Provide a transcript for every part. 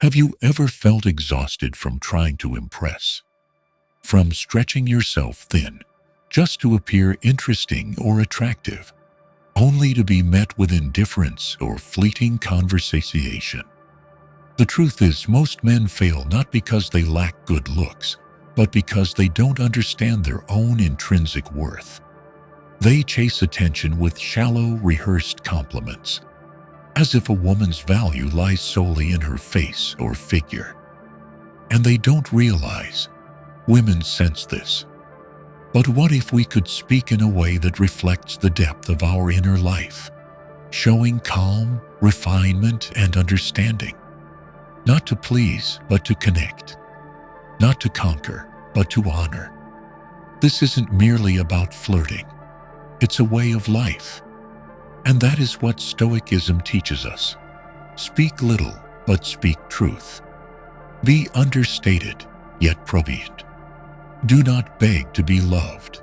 Have you ever felt exhausted from trying to impress? From stretching yourself thin just to appear interesting or attractive, only to be met with indifference or fleeting conversation? The truth is, most men fail not because they lack good looks, but because they don't understand their own intrinsic worth. They chase attention with shallow, rehearsed compliments, as if a woman's value lies solely in her face or figure. And they don't realize women sense this. But what if we could speak in a way that reflects the depth of our inner life, showing calm, refinement, and understanding? Not to please, but to connect. Not to conquer, but to honor. This isn't merely about flirting. It's a way of life. And that is what Stoicism teaches us. Speak little, but speak truth. Be understated, yet proficient. Do not beg to be loved.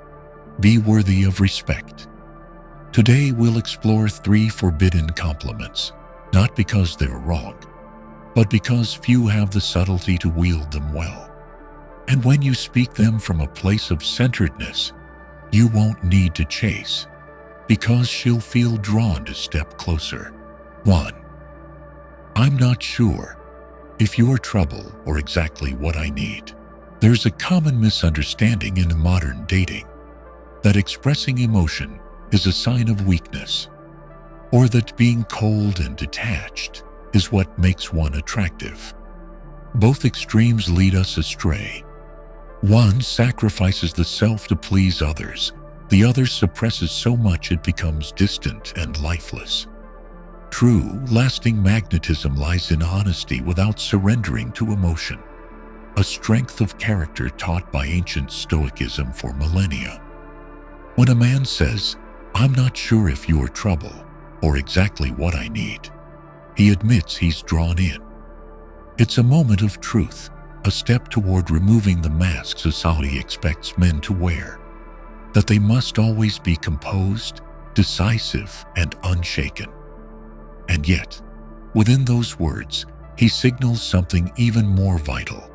Be worthy of respect. Today we'll explore 3 forbidden compliments, not because they're wrong, but because few have the subtlety to wield them well. And when you speak them from a place of centeredness, you won't need to chase, because she'll feel drawn to step closer. 1. I'm not sure if you're trouble or exactly what I need. There's a common misunderstanding in modern dating that expressing emotion is a sign of weakness, or that being cold and detached is what makes one attractive. Both extremes lead us astray. One sacrifices the self to please others. The other suppresses so much it becomes distant and lifeless. True, lasting magnetism lies in honesty without surrendering to emotion, a strength of character taught by ancient Stoicism for millennia. When a man says, "I'm not sure if you're trouble or exactly what I need," he admits he's drawn in. It's a moment of truth, a step toward removing the mask society expects men to wear, that they must always be composed, decisive, and unshaken. And yet, within those words, he signals something even more vital.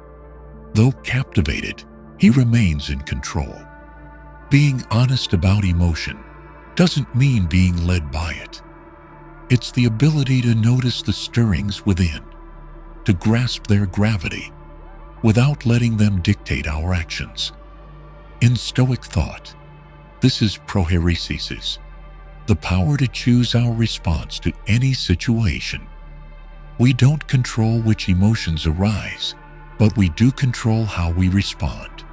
Though captivated, he remains in control. Being honest about emotion doesn't mean being led by it. It's the ability to notice the stirrings within, to grasp their gravity, without letting them dictate our actions. In Stoic thought, this is prohairesis, the power to choose our response to any situation. We don't control which emotions arise, but we do control how we respond.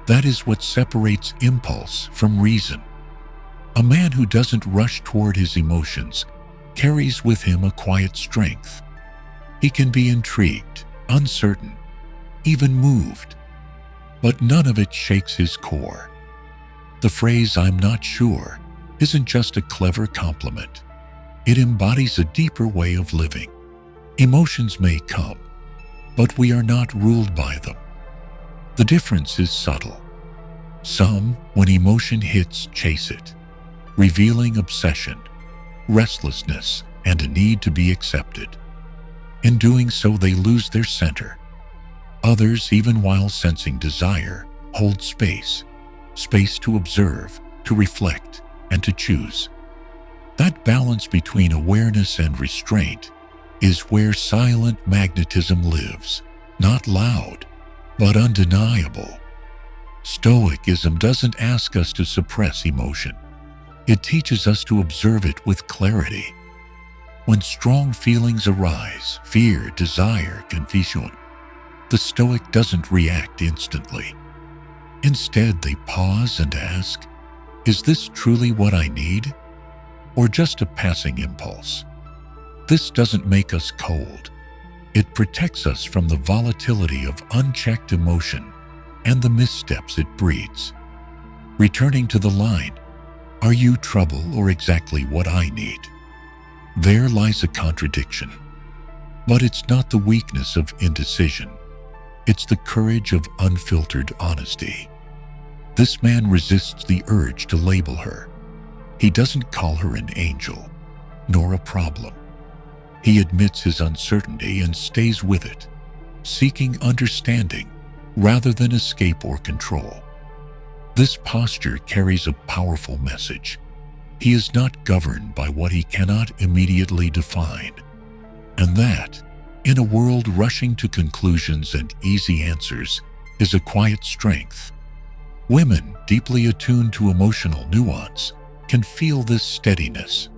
That is what separates impulse from reason. A man who doesn't rush toward his emotions carries with him a quiet strength. He can be intrigued, uncertain, even moved, but none of it shakes his core. The phrase "I'm not sure" isn't just a clever compliment. It embodies a deeper way of living. Emotions may come, but we are not ruled by them. The difference is subtle. Some, when emotion hits, chase it, revealing obsession, restlessness, and a need to be accepted. In doing so, they lose their center. Others, even while sensing desire, hold space to observe, to reflect, and to choose. That balance between awareness and restraint is where silent magnetism lives, not loud, but undeniable. Stoicism doesn't ask us to suppress emotion. It teaches us to observe it with clarity. When strong feelings arise, fear, desire, confusion, the Stoic doesn't react instantly. Instead, they pause and ask, "Is this truly what I need? Or just a passing impulse?" This doesn't make us cold. It protects us from the volatility of unchecked emotion and the missteps it breeds. Returning to the line, "Are you trouble or exactly what I need?" There lies a contradiction. But it's not the weakness of indecision. It's the courage of unfiltered honesty. This man resists the urge to label her. He doesn't call her an angel, nor a problem. He admits his uncertainty and stays with it, seeking understanding rather than escape or control. This posture carries a powerful message. He is not governed by what he cannot immediately define, and that, in a world rushing to conclusions and easy answers, is a quiet strength. Women, deeply attuned to emotional nuance, can feel this steadiness.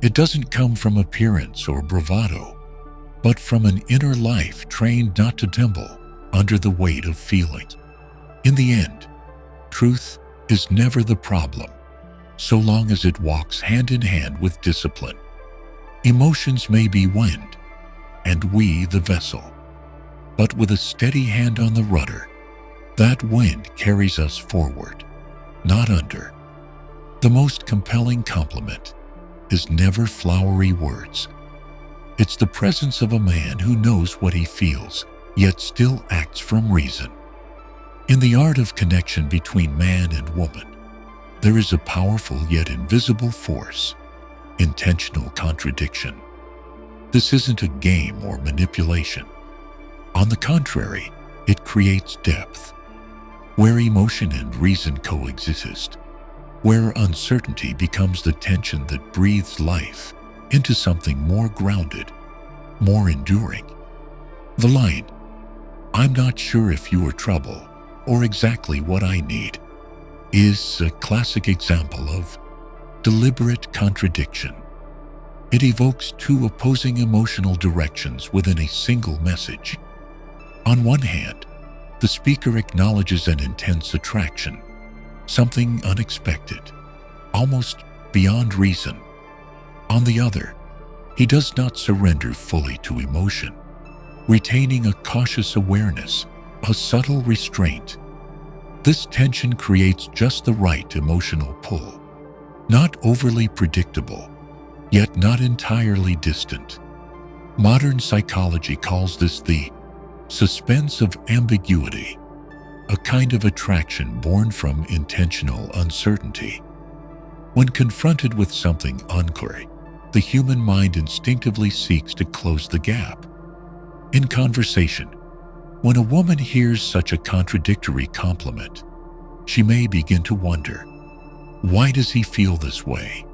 It doesn't come from appearance or bravado, but from an inner life trained not to tremble under the weight of feeling. In the end, truth is never the problem, so long as it walks hand in hand with discipline. Emotions may be wind, and we the vessel, but with a steady hand on the rudder, that wind carries us forward, not under. The most compelling compliment is never flowery words. It's the presence of a man who knows what he feels, yet still acts from reason. In the art of connection between man and woman, there is a powerful yet invisible force: intentional contradiction. This isn't a game or manipulation. On the contrary, it creates depth, where emotion and reason coexist, where uncertainty becomes the tension that breathes life into something more grounded, more enduring. The line, "I'm not sure if you are trouble or exactly what I need," is a classic example of deliberate contradiction. It evokes two opposing emotional directions within a single message. On one hand, the speaker acknowledges an intense attraction, something unexpected, almost beyond reason. On the other, he does not surrender fully to emotion, retaining a cautious awareness, a subtle restraint. This tension creates just the right emotional pull, not overly predictable, yet not entirely distant. Modern psychology calls this the suspense of ambiguity, a kind of attraction born from intentional uncertainty. When confronted with something unclear, the human mind instinctively seeks to close the gap. In conversation, when a woman hears such a contradictory compliment, she may begin to wonder, why does he feel this way?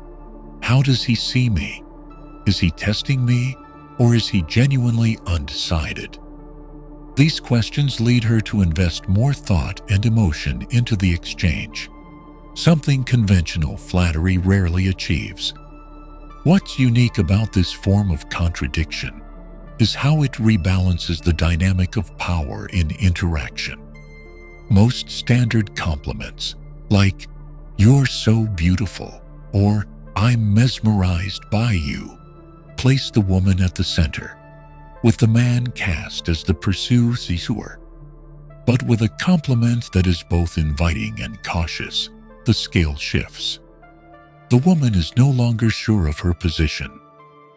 How does he see me? Is he testing me, or is he genuinely undecided? These questions lead her to invest more thought and emotion into the exchange, something conventional flattery rarely achieves. What's unique about this form of contradiction is how it rebalances the dynamic of power in interaction. Most standard compliments, like "You're so beautiful" or "I'm mesmerized by you," place the woman at the center, with the man cast as the pursuer. But with a compliment that is both inviting and cautious, the scale shifts. The woman is no longer sure of her position,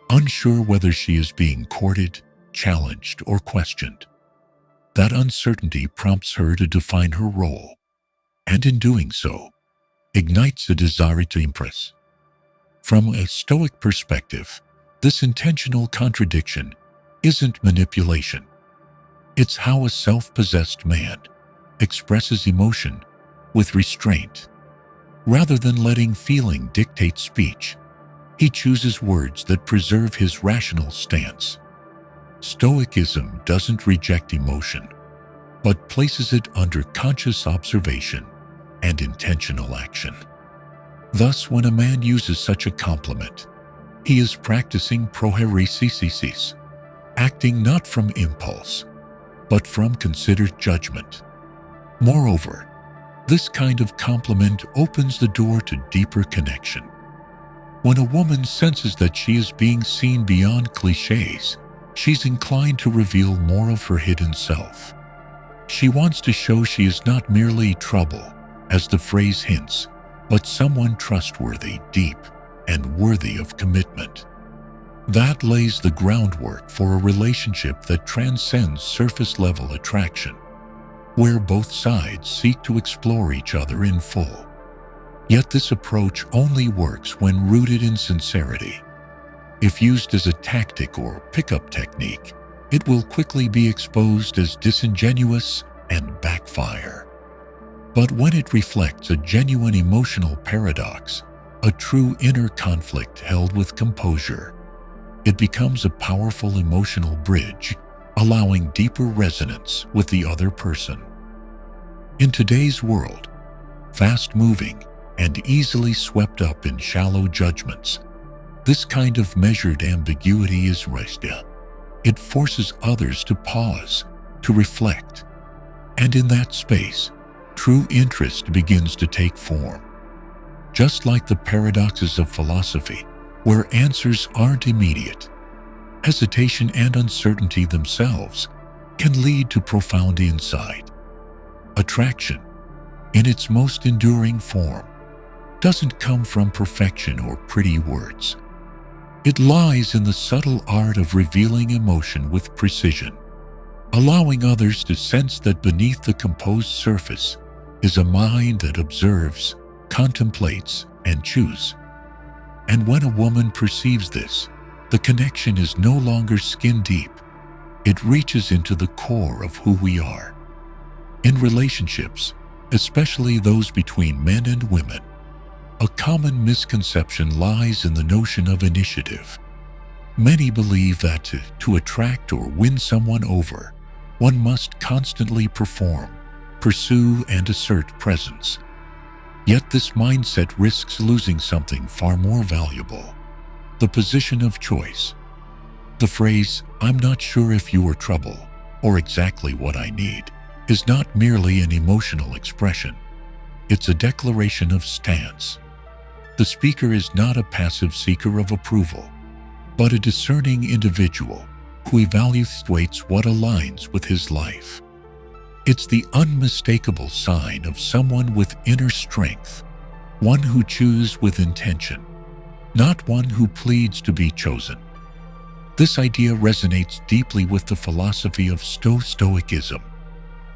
unsure whether she is being courted, challenged, or questioned. That uncertainty prompts her to define her role, and in doing so, ignites a desire to impress. From a Stoic perspective, this intentional contradiction isn't manipulation. It's how a self-possessed man expresses emotion with restraint. Rather than letting feeling dictate speech, he chooses words that preserve his rational stance. Stoicism doesn't reject emotion, but places it under conscious observation and intentional action. Thus, when a man uses such a compliment, he is practicing prohairesis, acting not from impulse, but from considered judgment. Moreover, this kind of compliment opens the door to deeper connection. When a woman senses that she is being seen beyond cliches, she's inclined to reveal more of her hidden self. She wants to show she is not merely trouble, as the phrase hints, but someone trustworthy, deep, and worthy of commitment. That lays the groundwork for a relationship that transcends surface-level attraction, where both sides seek to explore each other in full. Yet this approach only works when rooted in sincerity. If used as a tactic or pickup technique, it will quickly be exposed as disingenuous and backfire. But when it reflects a genuine emotional paradox, a true inner conflict held with composure, it becomes a powerful emotional bridge, allowing deeper resonance with the other person. In today's world, fast-moving and easily swept up in shallow judgments, this kind of measured ambiguity is resta. It forces others to pause, to reflect, and in that space, true interest begins to take form. Just like the paradoxes of philosophy, where answers aren't immediate, hesitation and uncertainty themselves can lead to profound insight. Attraction, in its most enduring form, doesn't come from perfection or pretty words. It lies in the subtle art of revealing emotion with precision, allowing others to sense that beneath the composed surface is a mind that observes, contemplates, and chooses. And when a woman perceives this, the connection is no longer skin deep. It reaches into the core of who we are. In relationships, especially those between men and women, a common misconception lies in the notion of initiative. Many believe that to attract or win someone over, one must constantly perform, pursue, and assert presence. Yet this mindset risks losing something far more valuable: the position of choice. The phrase, "I'm not sure if you are trouble," or "exactly what I need," is not merely an emotional expression. It's a declaration of stance. The speaker is not a passive seeker of approval, but a discerning individual who evaluates what aligns with his life. It's the unmistakable sign of someone with inner strength, one who chooses with intention, not one who pleads to be chosen. This idea resonates deeply with the philosophy of Stoicism,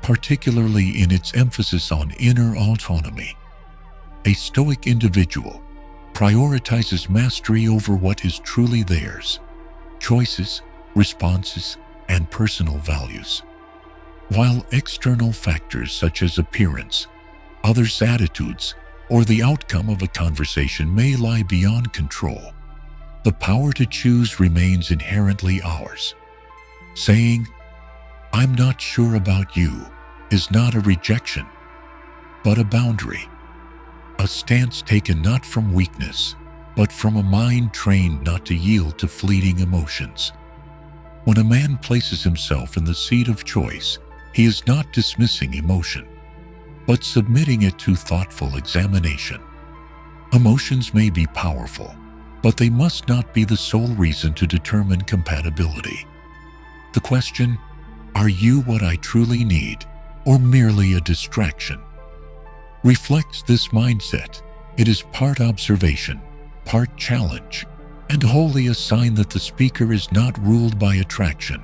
particularly in its emphasis on inner autonomy. A Stoic individual prioritizes mastery over what is truly theirs: choices, responses, and personal values. While external factors such as appearance, others' attitudes, or the outcome of a conversation may lie beyond control, the power to choose remains inherently ours. Saying, "I'm not sure about you," is not a rejection, but a boundary. A stance taken not from weakness, but from a mind trained not to yield to fleeting emotions. When a man places himself in the seat of choice, he is not dismissing emotion, but submitting it to thoughtful examination. Emotions may be powerful, but they must not be the sole reason to determine compatibility. The question, "Are you what I truly need, or merely a distraction?" reflects this mindset. It is part observation, part challenge, and wholly a sign that the speaker is not ruled by attraction,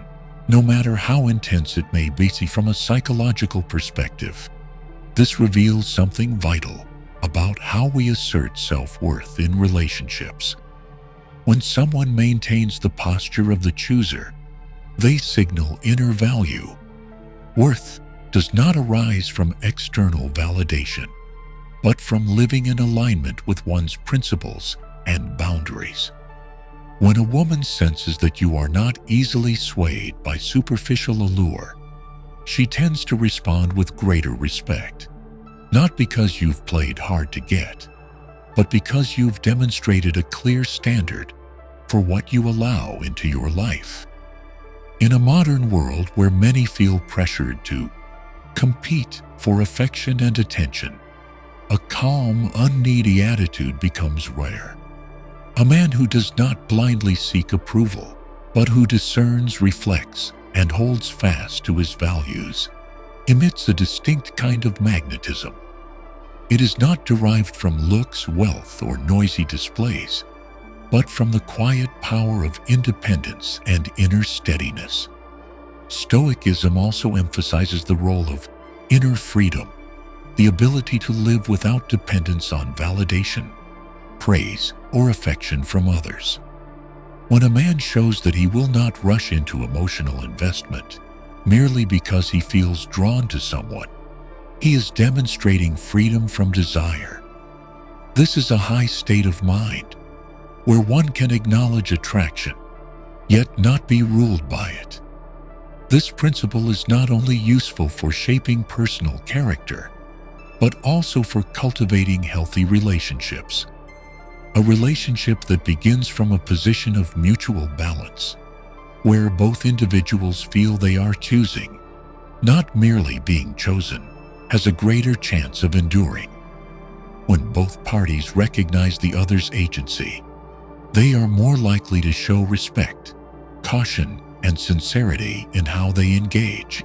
no matter how intense it may be. From a psychological perspective, this reveals something vital about how we assert self-worth in relationships. When someone maintains the posture of the chooser, they signal inner value. Worth does not arise from external validation, but from living in alignment with one's principles and boundaries. When a woman senses that you are not easily swayed by superficial allure, she tends to respond with greater respect, not because you've played hard to get, but because you've demonstrated a clear standard for what you allow into your life. In a modern world where many feel pressured to compete for affection and attention, a calm, unneedy attitude becomes rare. A man who does not blindly seek approval, but who discerns, reflects, and holds fast to his values, emits a distinct kind of magnetism. It is not derived from looks, wealth, or noisy displays, but from the quiet power of independence and inner steadiness. Stoicism also emphasizes the role of inner freedom, the ability to live without dependence on validation, praise, or affection from others. When a man shows that he will not rush into emotional investment merely because he feels drawn to someone, he is demonstrating freedom from desire. This is a high state of mind, where one can acknowledge attraction, yet not be ruled by it. This principle is not only useful for shaping personal character, but also for cultivating healthy relationships. A relationship that begins from a position of mutual balance, where both individuals feel they are choosing, not merely being chosen, has a greater chance of enduring. When both parties recognize the other's agency, they are more likely to show respect, caution, and sincerity in how they engage.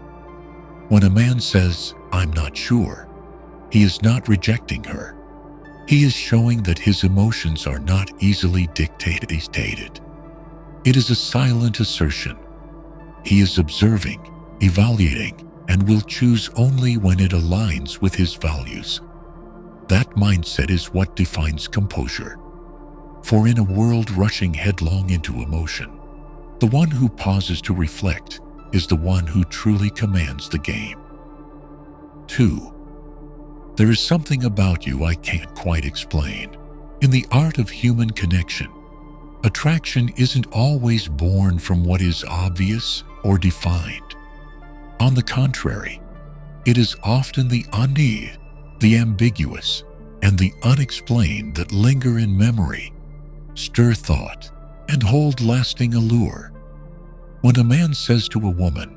When a man says, "I'm not sure," he is not rejecting her. He is showing that his emotions are not easily dictated. It is a silent assertion. He is observing, evaluating, and will choose only when it aligns with his values. That mindset is what defines composure. For in a world rushing headlong into emotion, the one who pauses to reflect is the one who truly commands the game. 2. There is something about you I can't quite explain. In the art of human connection, attraction isn't always born from what is obvious or defined. On the contrary, it is often the unknown, the ambiguous, and the unexplained that linger in memory, stir thought, and hold lasting allure. When a man says to a woman,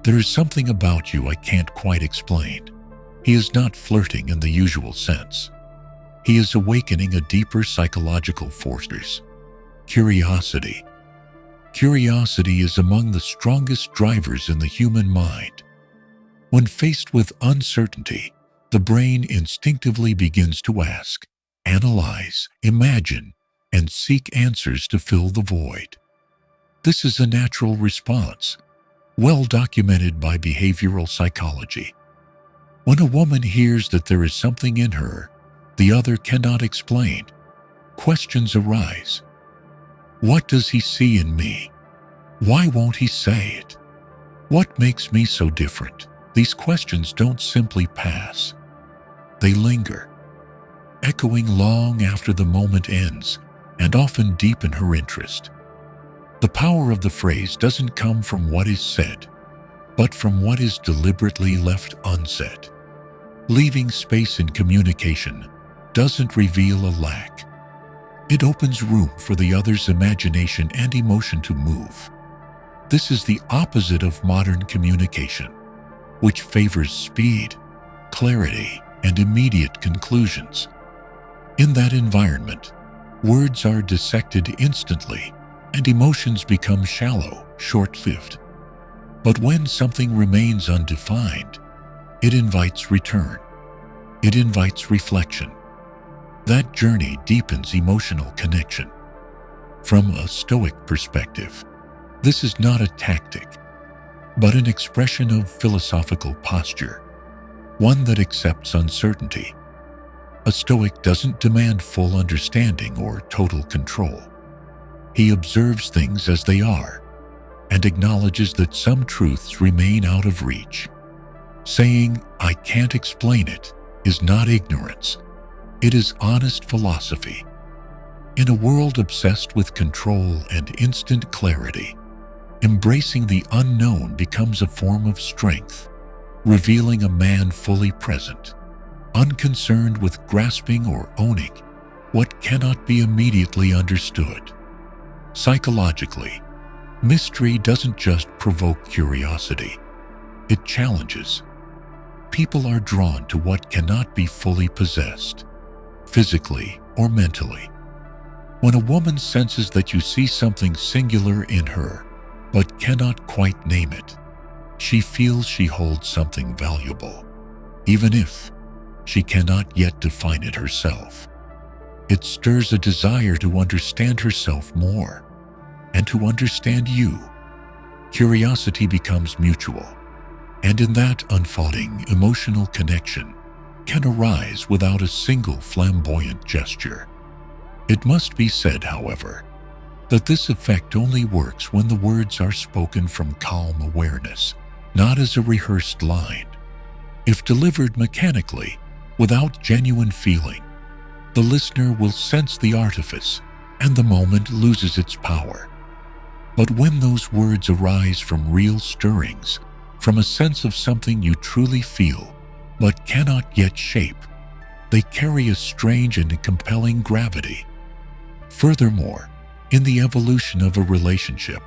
"There is something about you I can't quite explain," he is not flirting in the usual sense. He is awakening a deeper psychological force: curiosity. Curiosity is among the strongest drivers in the human mind. When faced with uncertainty, the brain instinctively begins to ask, analyze, imagine, and seek answers to fill the void. This is a natural response, well documented by behavioral psychology. When a woman hears that there is something in her the other cannot explain, questions arise. What does he see in me? Why won't he say it? What makes me so different? These questions don't simply pass. They linger, echoing long after the moment ends, and often deepen her interest. The power of the phrase doesn't come from what is said, but from what is deliberately left unsaid. Leaving space in communication doesn't reveal a lack. It opens room for the other's imagination and emotion to move. This is the opposite of modern communication, which favors speed, clarity, and immediate conclusions. In that environment, words are dissected instantly, and emotions become shallow, short-lived. But when something remains undefined, it invites return. It invites reflection. That journey deepens emotional connection. From a Stoic perspective, this is not a tactic, but an expression of philosophical posture, one that accepts uncertainty. A Stoic doesn't demand full understanding or total control. He observes things as they are and acknowledges that some truths remain out of reach. Saying, "I can't explain it," is not ignorance. It is honest philosophy. In a world obsessed with control and instant clarity, embracing the unknown becomes a form of strength, revealing a man fully present, unconcerned with grasping or owning what cannot be immediately understood. Psychologically, mystery doesn't just provoke curiosity, it challenges. People are drawn to what cannot be fully possessed, physically or mentally. When a woman senses that you see something singular in her, but cannot quite name it, she feels she holds something valuable, even if she cannot yet define it herself. It stirs a desire to understand herself more and to understand you. Curiosity becomes mutual, and in that unfolding emotional connection can arise without a single flamboyant gesture. It must be said, however, that this effect only works when the words are spoken from calm awareness, not as a rehearsed line. If delivered mechanically, without genuine feeling, the listener will sense the artifice, and the moment loses its power. But when those words arise from real stirrings, from a sense of something you truly feel, but cannot yet shape, they carry a strange and compelling gravity. Furthermore, in the evolution of a relationship,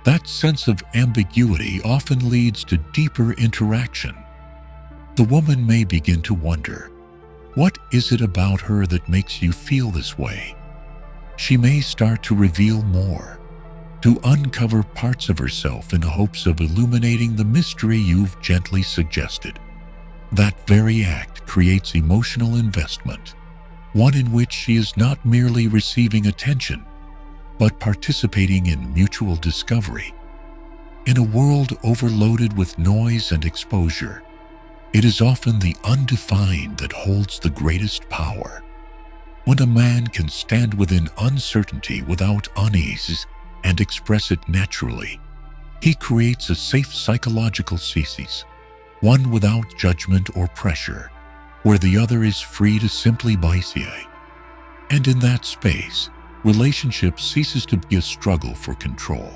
that sense of ambiguity often leads to deeper interaction. The woman may begin to wonder, what is it about her that makes you feel this way? She may start to reveal more, to uncover parts of herself in hopes of illuminating the mystery you've gently suggested. That very act creates emotional investment, one in which she is not merely receiving attention, but participating in mutual discovery. In a world overloaded with noise and exposure, it is often the undefined that holds the greatest power. When a man can stand within uncertainty without unease and express it naturally, he creates a safe psychological species, one without judgment or pressure, where the other is free to simply be. And in that space, relationship ceases to be a struggle for control.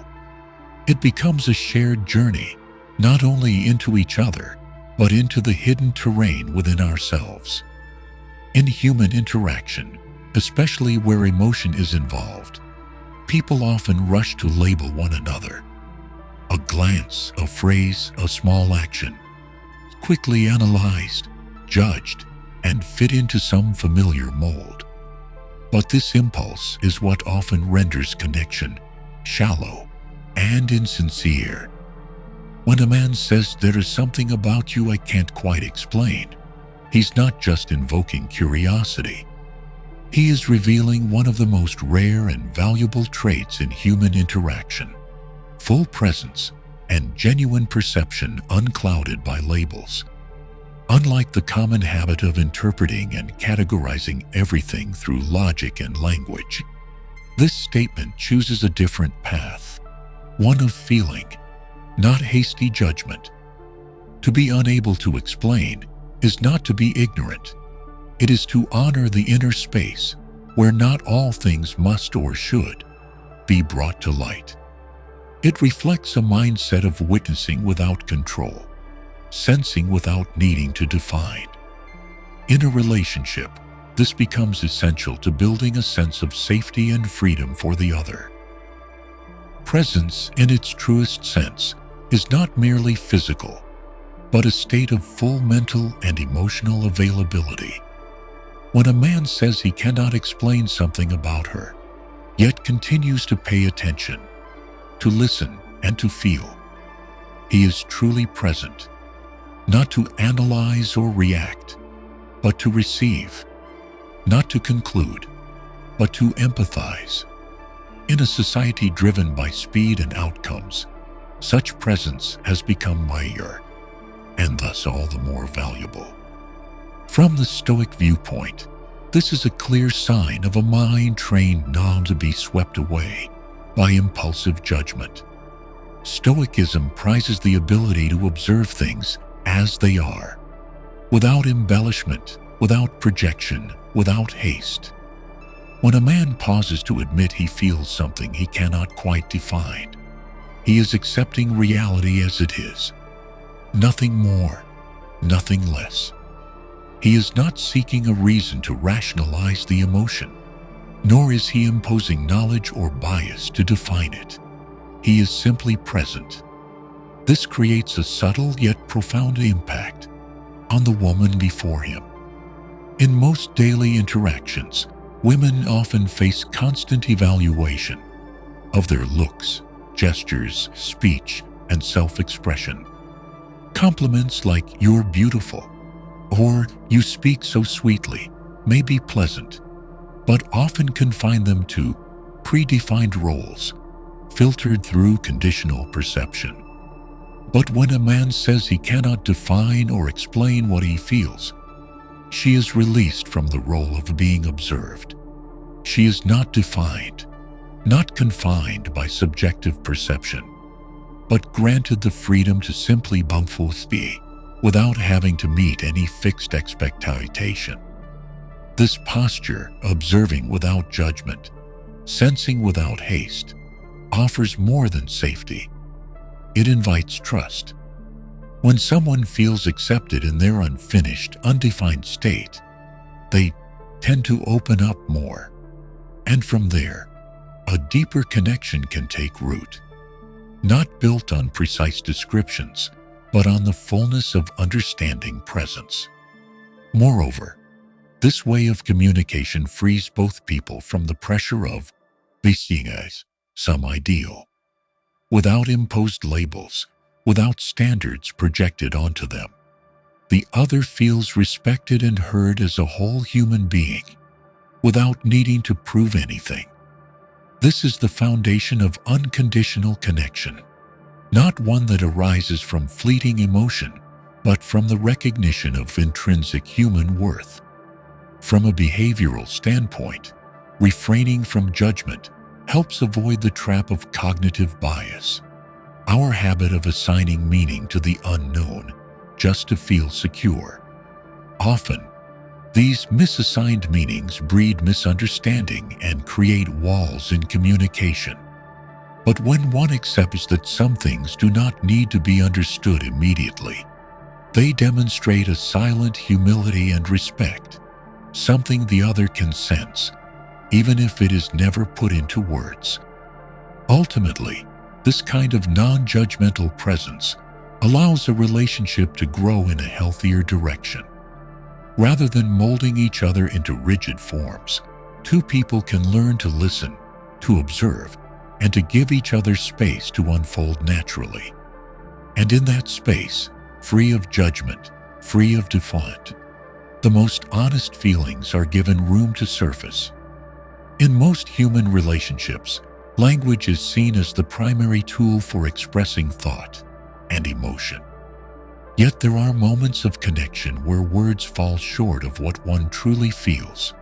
It becomes a shared journey, not only into each other, but into the hidden terrain within ourselves. In human interaction, especially where emotion is involved, people often rush to label one another. A glance, a phrase, a small action, quickly analyzed, judged, and fit into some familiar mold. But this impulse is what often renders connection shallow and insincere. When a man says there is something about you I can't quite explain, he's not just invoking curiosity. He is revealing one of the most rare and valuable traits in human interaction: full presence and genuine perception unclouded by labels. Unlike the common habit of interpreting and categorizing everything through logic and language, this statement chooses a different path, one of feeling, not hasty judgment. To be unable to explain is not to be ignorant. It is to honor the inner space where not all things must or should be brought to light. It reflects a mindset of witnessing without control, sensing without needing to define. In a relationship, this becomes essential to building a sense of safety and freedom for the other. Presence, in its truest sense, is not merely physical, but a state of full mental and emotional availability. When a man says he cannot explain something about her, yet continues to pay attention, to listen and to feel, he is truly present, not to analyze or react, but to receive, not to conclude, but to empathize. In a society driven by speed and outcomes, such presence has become rare, and thus all the more valuable. From the Stoic viewpoint, this is a clear sign of a mind trained not to be swept away by impulsive judgment. Stoicism prizes the ability to observe things as they are, without embellishment, without projection, without haste. When a man pauses to admit he feels something he cannot quite define, he is accepting reality as it is. Nothing more, nothing less. He is not seeking a reason to rationalize the emotion, nor is he imposing knowledge or bias to define it. He is simply present. This creates a subtle yet profound impact on the woman before him. In most daily interactions, women often face constant evaluation of their looks, gestures, speech, and self-expression. Compliments like "you're beautiful" or "you speak so sweetly" may be pleasant, but often confine them to predefined roles, filtered through conditional perception. But when a man says he cannot define or explain what he feels, she is released from the role of being observed. She is not defined, not confined by subjective perception, but granted the freedom to simply be without having to meet any fixed expectation. This posture, observing without judgment, sensing without haste, offers more than safety. It invites trust. When someone feels accepted in their unfinished, undefined state, they tend to open up more. And from there, a deeper connection can take root, not built on precise descriptions, but on the fullness of understanding presence. Moreover, this way of communication frees both people from the pressure of being as some ideal, without imposed labels, without standards projected onto them. The other feels respected and heard as a whole human being, without needing to prove anything. This is the foundation of unconditional connection, not one that arises from fleeting emotion, but from the recognition of intrinsic human worth. From a behavioral standpoint, refraining from judgment helps avoid the trap of cognitive bias, our habit of assigning meaning to the unknown just to feel secure. Often, these misassigned meanings breed misunderstanding and create walls in communication. But when one accepts that some things do not need to be understood immediately, they demonstrate a silent humility and respect, something the other can sense, even if it is never put into words. Ultimately, this kind of non-judgmental presence allows a relationship to grow in a healthier direction. Rather than molding each other into rigid forms, two people can learn to listen, to observe, and to give each other space to unfold naturally. And in that space, free of judgment, free of defiant, the most honest feelings are given room to surface. In most human relationships, language is seen as the primary tool for expressing thought and emotion. Yet there are moments of connection where words fall short of what one truly feels.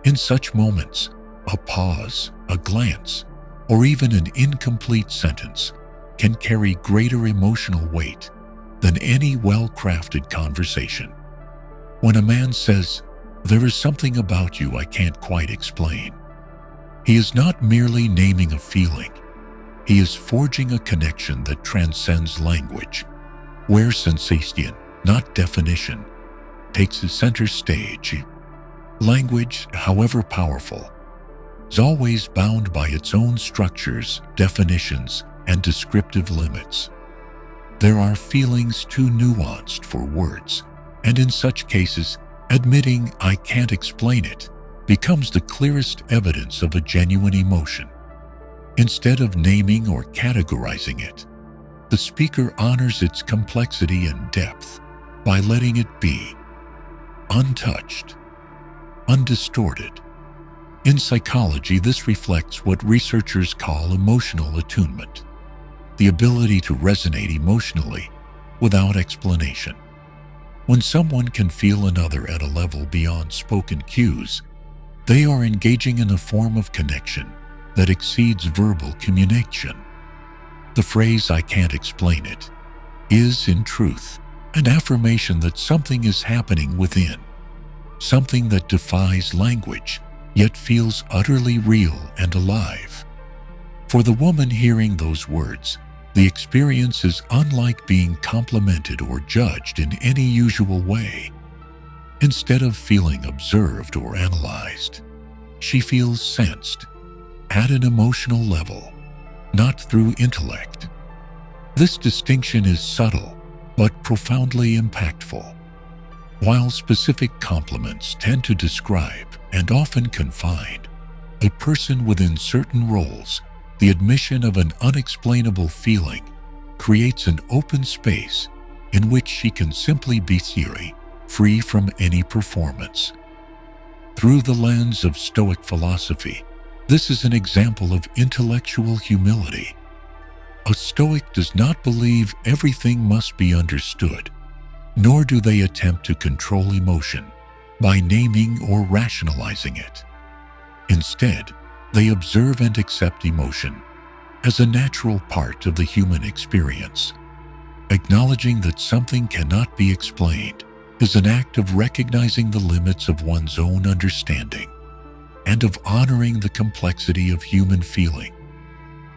In such moments, a pause, a glance, or even an incomplete sentence can carry greater emotional weight than any well-crafted conversation. When a man says, "There is something about you I can't quite explain," he is not merely naming a feeling. He is forging a connection that transcends language, where sensation, not definition, takes the center stage. Language, however powerful, is always bound by its own structures, definitions, and descriptive limits. There are feelings too nuanced for words, and in such cases, admitting "I can't explain it" becomes the clearest evidence of a genuine emotion. Instead of naming or categorizing it, the speaker honors its complexity and depth by letting it be, untouched, undistorted. In psychology, this reflects what researchers call emotional attunement, the ability to resonate emotionally without explanation. When someone can feel another at a level beyond spoken cues, they are engaging in a form of connection that exceeds verbal communication. The phrase "I can't explain it" is, in truth, an affirmation that something is happening within, something that defies language, yet feels utterly real and alive. For the woman hearing those words, the experience is unlike being complimented or judged in any usual way. Instead of feeling observed or analyzed, she feels sensed, at an emotional level, not through intellect. This distinction is subtle, but profoundly impactful. While specific compliments tend to describe, and often confine, a person within certain roles, the admission of an unexplainable feeling creates an open space in which she can simply be free from any performance. Through the lens of Stoic philosophy, this is an example of intellectual humility. A Stoic does not believe everything must be understood, nor do they attempt to control emotion by naming or rationalizing it. Instead, They observe and accept emotion as a natural part of the human experience. Acknowledging that something cannot be explained is an act of recognizing the limits of one's own understanding and of honoring the complexity of human feeling.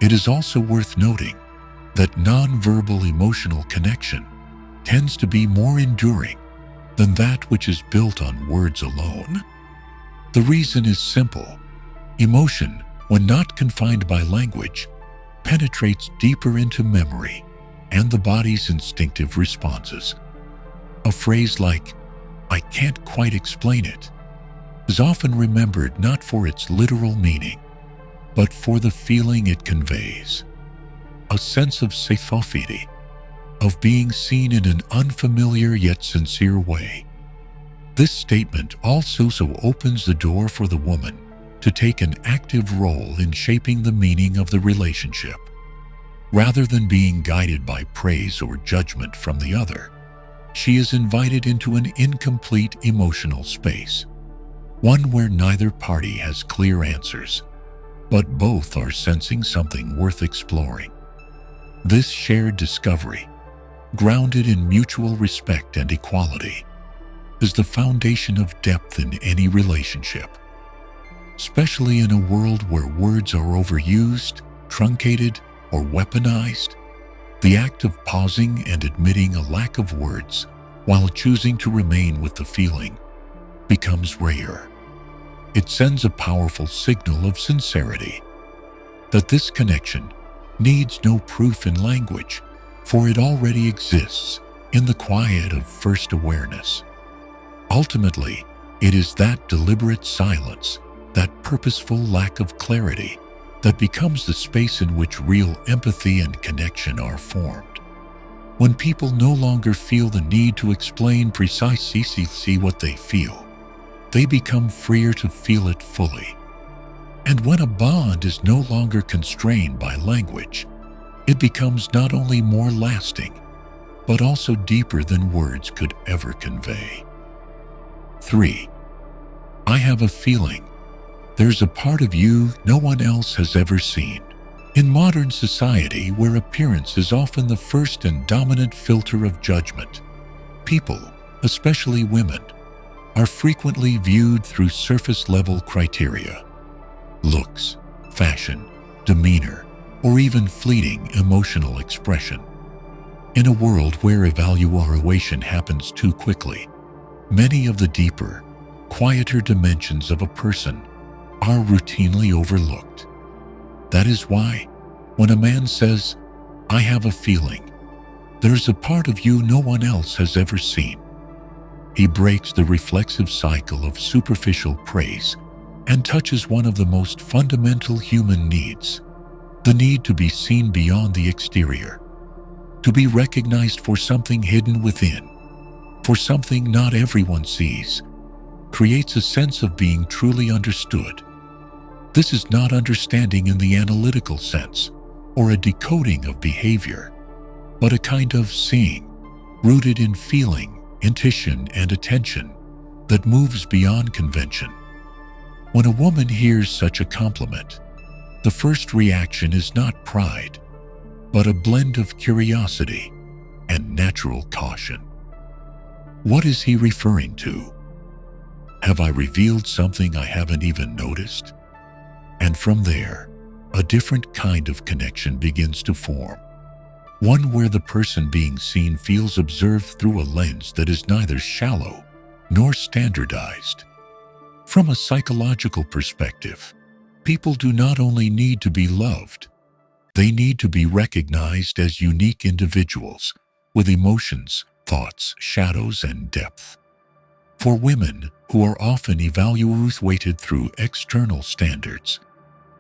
It is also worth noting that nonverbal emotional connection tends to be more enduring than that which is built on words alone. The reason is simple. Emotion, when not confined by language, penetrates deeper into memory and the body's instinctive responses. A phrase like, "I can't quite explain it," is often remembered not for its literal meaning, but for the feeling it conveys. A sense of safety, of being seen in an unfamiliar yet sincere way. This statement also opens the door for the woman to take an active role in shaping the meaning of the relationship. Rather than being guided by praise or judgment from the other, she is invited into an incomplete emotional space, one where neither party has clear answers, but both are sensing something worth exploring. This shared discovery, grounded in mutual respect and equality, is the foundation of depth in any relationship. Especially in a world where words are overused, truncated, or weaponized, the act of pausing and admitting a lack of words while choosing to remain with the feeling becomes rare. It sends a powerful signal of sincerity, that this connection needs no proof in language, for it already exists in the quiet of first awareness. Ultimately, it is that deliberate silence, that purposeful lack of clarity, that becomes the space in which real empathy and connection are formed. When people no longer feel the need to explain precisely what they feel, they become freer to feel it fully. And when a bond is no longer constrained by language, it becomes not only more lasting, but also deeper than words could ever convey. 3. I have a feeling. There's a part of you no one else has ever seen. In modern society, where appearance is often the first and dominant filter of judgment, people, especially women, are frequently viewed through surface-level criteria. Looks, fashion, demeanor, or even fleeting emotional expression. In a world where evaluation happens too quickly, many of the deeper, quieter dimensions of a person are routinely overlooked. That is why, when a man says, "I have a feeling," there's a part of you no one else has ever seen. He breaks the reflexive cycle of superficial praise and touches one of the most fundamental human needs, the need to be seen beyond the exterior, to be recognized for something hidden within, for something not everyone sees, creates a sense of being truly understood. This is not understanding in the analytical sense, or a decoding of behavior, but a kind of seeing, rooted in feeling, intuition, and attention that moves beyond convention. When a woman hears such a compliment, the first reaction is not pride, but a blend of curiosity and natural caution. What is he referring to? Have I revealed something I haven't even noticed? And from there, a different kind of connection begins to form. One where the person being seen feels observed through a lens that is neither shallow nor standardized. From a psychological perspective, people do not only need to be loved, they need to be recognized as unique individuals with emotions, thoughts, shadows, and depth. For women, who are often evaluated through external standards,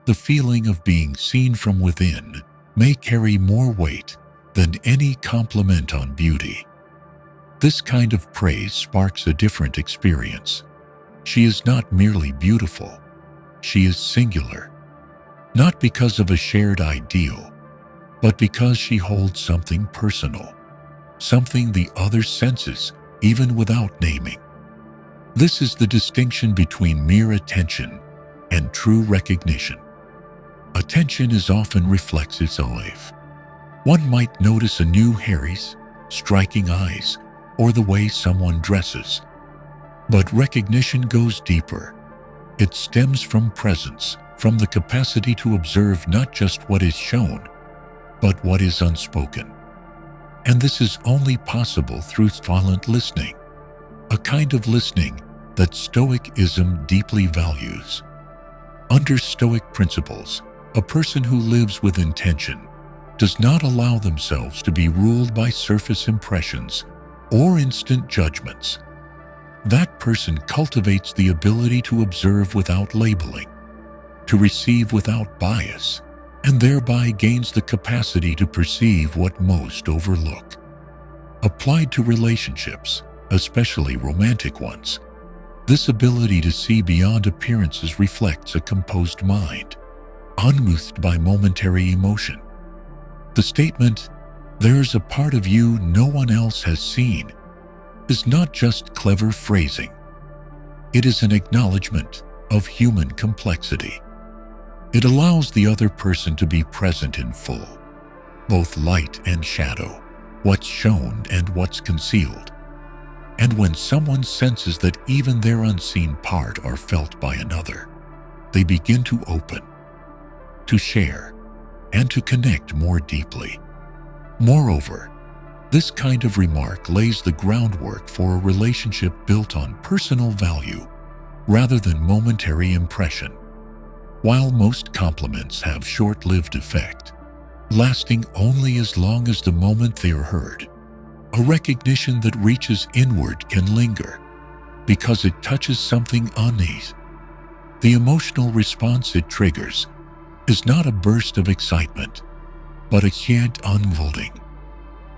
the feeling of being seen from within may carry more weight than any compliment on beauty. This kind of praise sparks a different experience. She is not merely beautiful, she is singular, not because of a shared ideal, but because she holds something personal, something the other senses even without naming. This is the distinction between mere attention and true recognition. Attention is often reflexive. One might notice a new hair's striking eyes or the way someone dresses. But recognition goes deeper. It stems from presence, from the capacity to observe not just what is shown, but what is unspoken. And this is only possible through silent listening, a kind of listening that Stoicism deeply values. Under Stoic principles, a person who lives with intention does not allow themselves to be ruled by surface impressions or instant judgments. That person cultivates the ability to observe without labeling, to receive without bias, and thereby gains the capacity to perceive what most overlook. Applied to relationships, especially romantic ones, this ability to see beyond appearances reflects a composed mind, unmoved by momentary emotion. The statement, "There's a part of you no one else has seen," is not just clever phrasing. It is an acknowledgement of human complexity. It allows the other person to be present in full, both light and shadow, what's shown and what's concealed. And when someone senses that even their unseen part are felt by another, they begin to open, to share, and to connect more deeply. Moreover, this kind of remark lays the groundwork for a relationship built on personal value rather than momentary impression. While most compliments have short-lived effect, lasting only as long as the moment they are heard, a recognition that reaches inward can linger because it touches something uneasy. The emotional response it triggers is not a burst of excitement, but a quiet unfolding,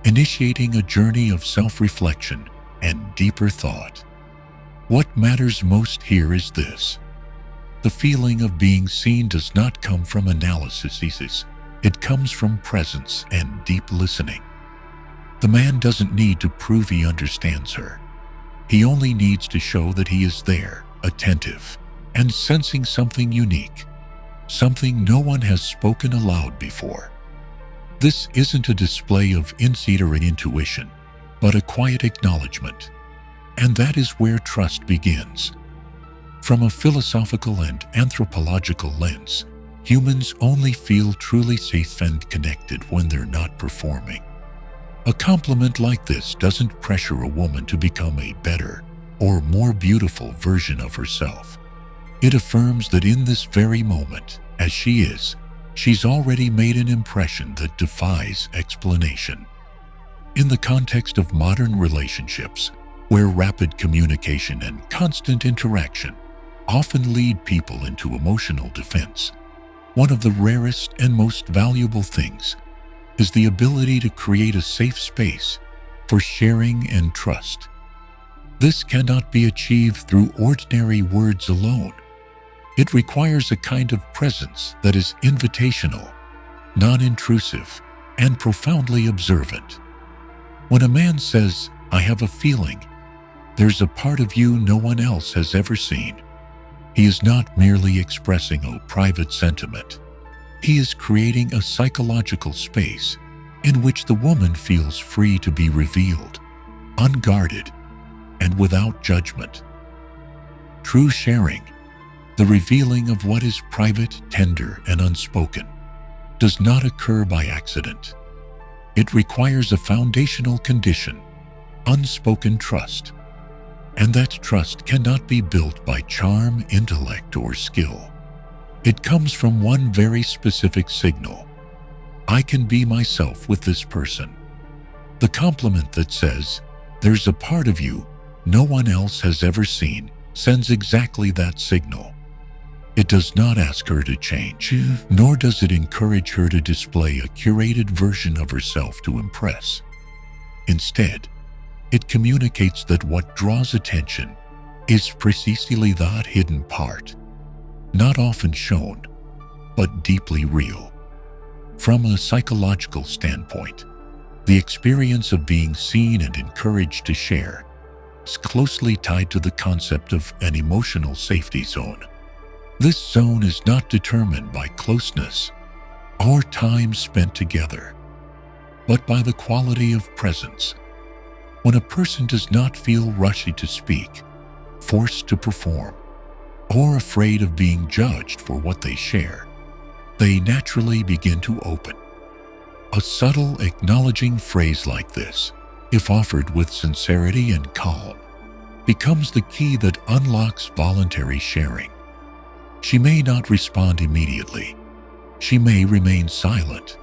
initiating a journey of self-reflection and deeper thought. What matters most here is this: the feeling of being seen does not come from analysis, it comes from presence and deep listening. The man doesn't need to prove he understands her. He only needs to show that he is there, attentive, and sensing something unique, something no one has spoken aloud before. This isn't a display of insight or intuition, but a quiet acknowledgement. And that is where trust begins. From a philosophical and anthropological lens, humans only feel truly safe and connected when they're not performing. A compliment like this doesn't pressure a woman to become a better or more beautiful version of herself. It affirms that in this very moment, as she is, she's already made an impression that defies explanation. In the context of modern relationships, where rapid communication and constant interaction often lead people into emotional defense, one of the rarest and most valuable things is the ability to create a safe space for sharing and trust. This cannot be achieved through ordinary words alone. It requires a kind of presence that is invitational, non-intrusive, and profoundly observant. When a man says, "I have a feeling, there's a part of you no one else has ever seen," he is not merely expressing a private sentiment. He is creating a psychological space in which the woman feels free to be revealed, unguarded, and without judgment. True sharing, the revealing of what is private, tender, and unspoken, does not occur by accident. It requires a foundational condition, unspoken trust. And that trust cannot be built by charm, intellect, or skill. It comes from one very specific signal: I can be myself with this person. The compliment that says, "There's a part of you no one else has ever seen," sends exactly that signal. It does not ask her to change, nor does it encourage her to display a curated version of herself to impress. Instead, it communicates that what draws attention is precisely that hidden part, not often shown, but deeply real. From a psychological standpoint, the experience of being seen and encouraged to share is closely tied to the concept of an emotional safety zone. This zone is not determined by closeness or time spent together, but by the quality of presence. When a person does not feel rushy to speak, forced to perform, or afraid of being judged for what they share, they naturally begin to open. A subtle, acknowledging phrase like this, if offered with sincerity and calm, becomes the key that unlocks voluntary sharing. She may not respond immediately. She may remain silent,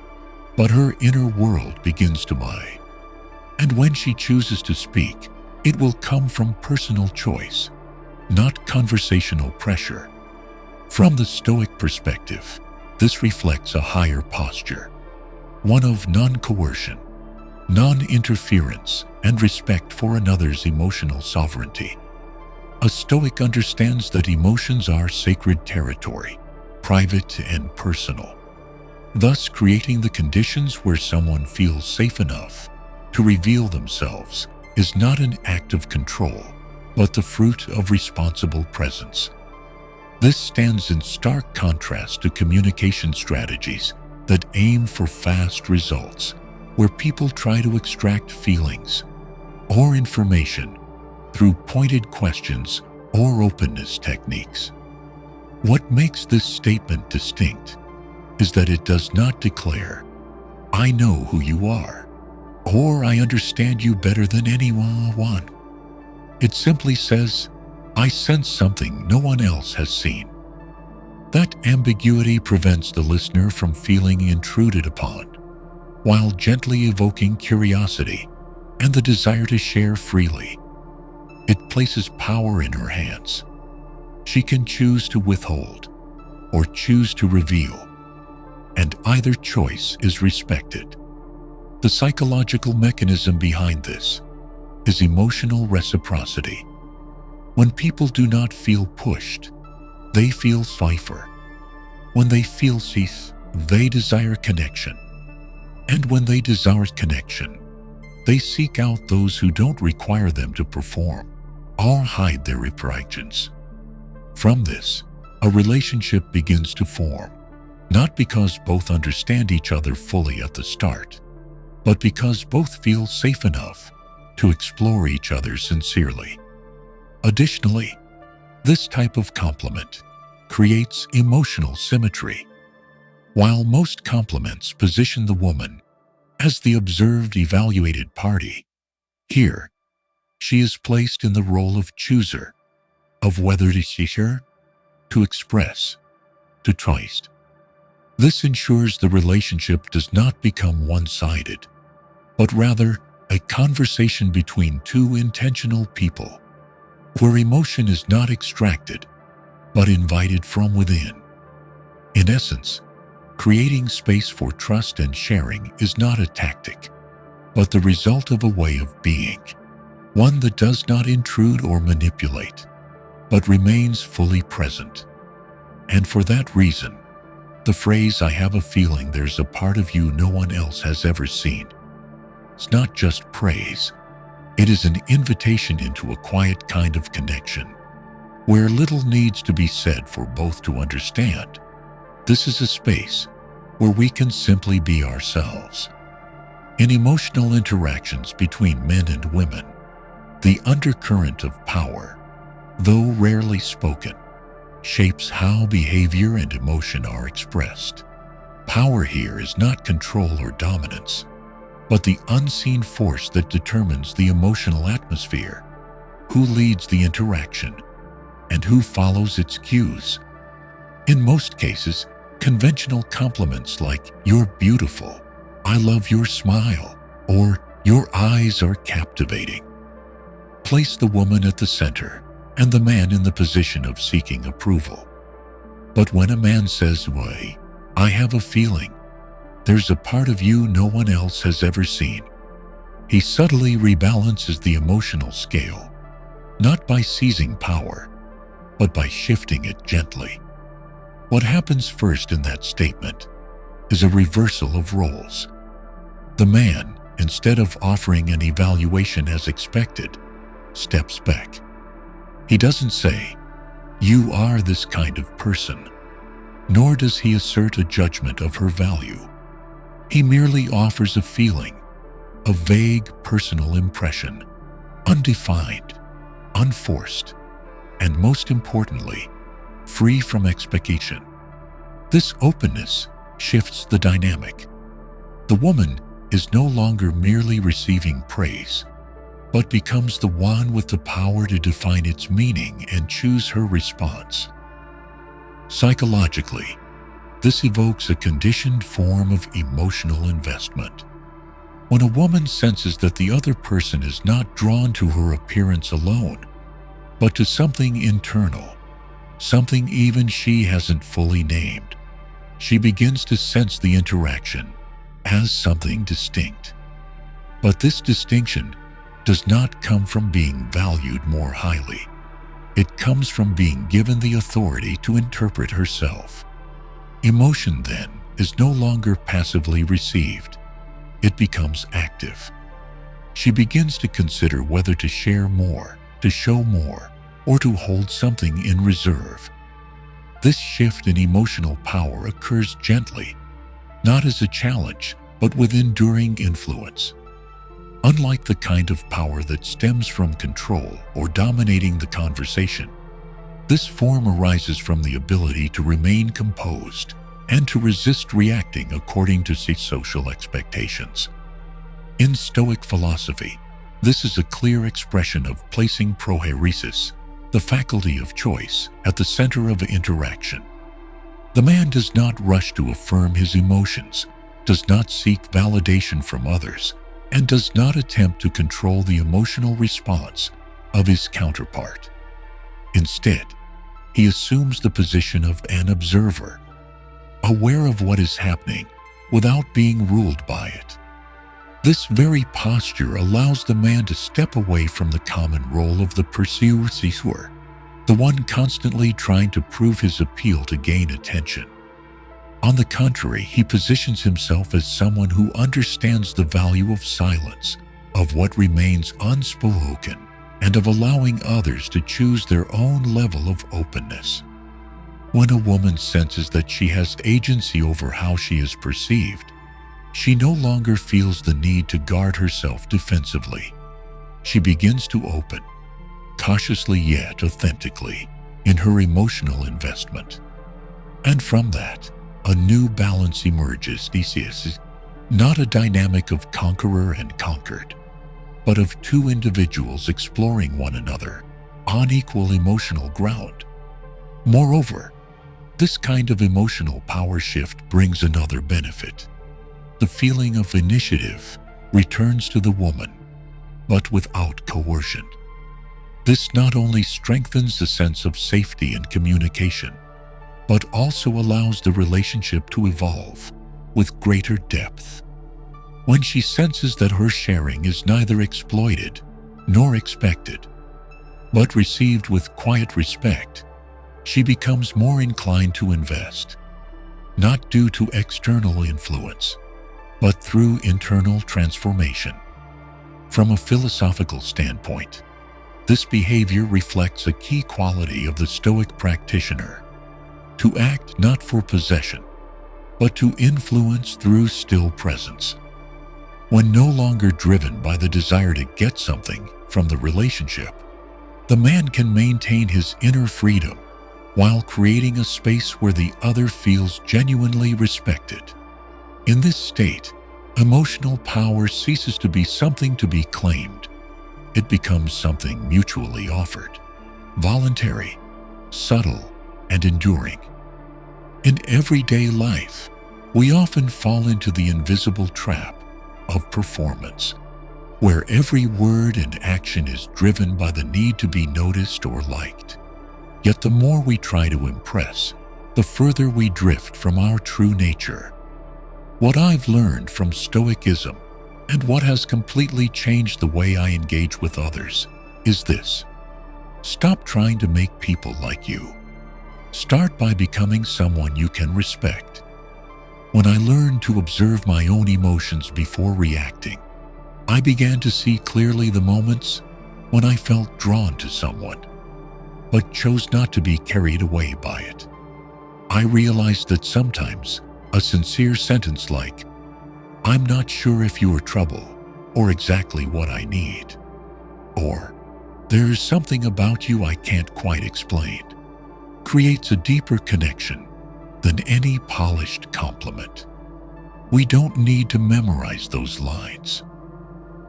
but her inner world begins to mine. And when she chooses to speak, it will come from personal choice, not conversational pressure. From the Stoic perspective, this reflects a higher posture, one of non-coercion, non-interference, and respect for another's emotional sovereignty. A Stoic understands that emotions are sacred territory, private and personal, thus creating the conditions where someone feels safe enough to reveal themselves is not an act of control, but the fruit of responsible presence. This stands in stark contrast to communication strategies that aim for fast results, where people try to extract feelings or information through pointed questions or openness techniques. What makes this statement distinct is that it does not declare, "I know who you are," or "I understand you better than anyone." It simply says, "I sense something no one else has seen." That ambiguity prevents the listener from feeling intruded upon, while gently evoking curiosity and the desire to share freely. It places power in her hands. She can choose to withhold or choose to reveal, and either choice is respected. The psychological mechanism behind this is emotional reciprocity. When people do not feel pushed, they feel safer. When they feel safe, they desire connection. And when they desire connection, they seek out those who don't require them to perform or hide their imperfections. From this, a relationship begins to form, not because both understand each other fully at the start, but because both feel safe enough to explore each other sincerely. Additionally, this type of complement creates emotional symmetry. While most compliments position the woman as the observed, evaluated party, here, she is placed in the role of chooser, of whether to share, to express, to trust. This ensures the relationship does not become one-sided, but rather a conversation between two intentional people, where emotion is not extracted, but invited from within. In essence, creating space for trust and sharing is not a tactic, but the result of a way of being, one that does not intrude or manipulate, but remains fully present. And for that reason, the phrase, "I have a feeling there's a part of you no one else has ever seen," is not just praise. It is an invitation into a quiet kind of connection, where little needs to be said for both to understand. This is a space where we can simply be ourselves. In emotional interactions between men and women, the undercurrent of power, though rarely spoken, shapes how behavior and emotion are expressed. Power here is not control or dominance, but the unseen force that determines the emotional atmosphere, who leads the interaction, and who follows its cues. In most cases, conventional compliments like "you're beautiful," "I love your smile," or "your eyes are captivating" place the woman at the center and the man in the position of seeking approval. But when a man says, "Why, I have a feeling there's a part of you no one else has ever seen," he subtly rebalances the emotional scale, not by seizing power, but by shifting it gently. What happens first in that statement is a reversal of roles. The man, instead of offering an evaluation as expected, steps back. He doesn't say, "You are this kind of person," nor does he assert a judgment of her value. He merely offers a feeling, a vague personal impression, undefined, unforced, and most importantly, free from expectation. This openness shifts the dynamic. The woman is no longer merely receiving praise, but becomes the one with the power to define its meaning and choose her response. Psychologically, this evokes a conditioned form of emotional investment. When a woman senses that the other person is not drawn to her appearance alone, but to something internal, something even she hasn't fully named, she begins to sense the interaction as something distinct. But this distinction does not come from being valued more highly. It comes from being given the authority to interpret herself. Emotion, then, is no longer passively received. It becomes active. She begins to consider whether to share more, to show more, or to hold something in reserve. This shift in emotional power occurs gently, not as a challenge, but with enduring influence. Unlike the kind of power that stems from control or dominating the conversation, this form arises from the ability to remain composed and to resist reacting according to social expectations. In Stoic philosophy, this is a clear expression of placing prohairesis, the faculty of choice, at the center of interaction. The man does not rush to affirm his emotions, does not seek validation from others, and does not attempt to control the emotional response of his counterpart. Instead, he assumes the position of an observer, aware of what is happening without being ruled by it. This very posture allows the man to step away from the common role of the pursuer, the one constantly trying to prove his appeal to gain attention. On the contrary, he positions himself as someone who understands the value of silence, of what remains unspoken, and of allowing others to choose their own level of openness. When a woman senses that she has agency over how she is perceived, she no longer feels the need to guard herself defensively. She begins to open, cautiously yet authentically, in her emotional investment. And from that, a new balance emerges. This is not a dynamic of conqueror and conquered, but of two individuals exploring one another on equal emotional ground. Moreover, this kind of emotional power shift brings another benefit. The feeling of initiative returns to the woman, but without coercion. This not only strengthens the sense of safety and communication, but also allows the relationship to evolve with greater depth. When she senses that her sharing is neither exploited nor expected, but received with quiet respect, she becomes more inclined to invest, not due to external influence, but through internal transformation. From a philosophical standpoint, this behavior reflects a key quality of the Stoic practitioner: to act not for possession, but to influence through still presence. When no longer driven by the desire to get something from the relationship, the man can maintain his inner freedom while creating a space where the other feels genuinely respected. In this state, emotional power ceases to be something to be claimed. It becomes something mutually offered, voluntary, subtle, and enduring. In everyday life, we often fall into the invisible trap of performance, where every word and action is driven by the need to be noticed or liked. Yet the more we try to impress, the further we drift from our true nature. What I've learned from Stoicism, and what has completely changed the way I engage with others, is this: stop trying to make people like you. Start by becoming someone you can respect. When I learned to observe my own emotions before reacting, I began to see clearly the moments when I felt drawn to someone, but chose not to be carried away by it. I realized that sometimes a sincere sentence like, "I'm not sure if you are trouble or exactly what I need," or "There's something about you I can't quite explain," creates a deeper connection than any polished compliment. We don't need to memorize those lines.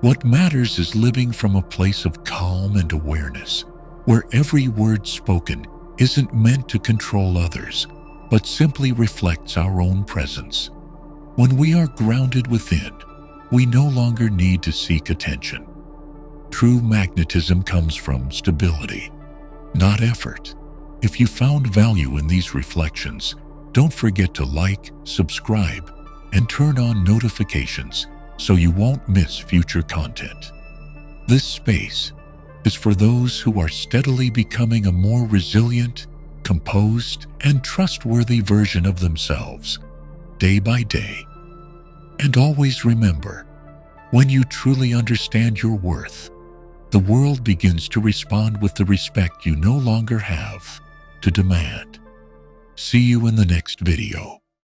What matters is living from a place of calm and awareness, where every word spoken isn't meant to control others, but simply reflects our own presence. When we are grounded within, we no longer need to seek attention. True magnetism comes from stability, not effort. If you found value in these reflections, don't forget to like, subscribe, and turn on notifications so you won't miss future content. This space is for those who are steadily becoming a more resilient, composed, and trustworthy version of themselves, day by day. And always remember, when you truly understand your worth, the world begins to respond with the respect you no longer have to demand. See you in the next video.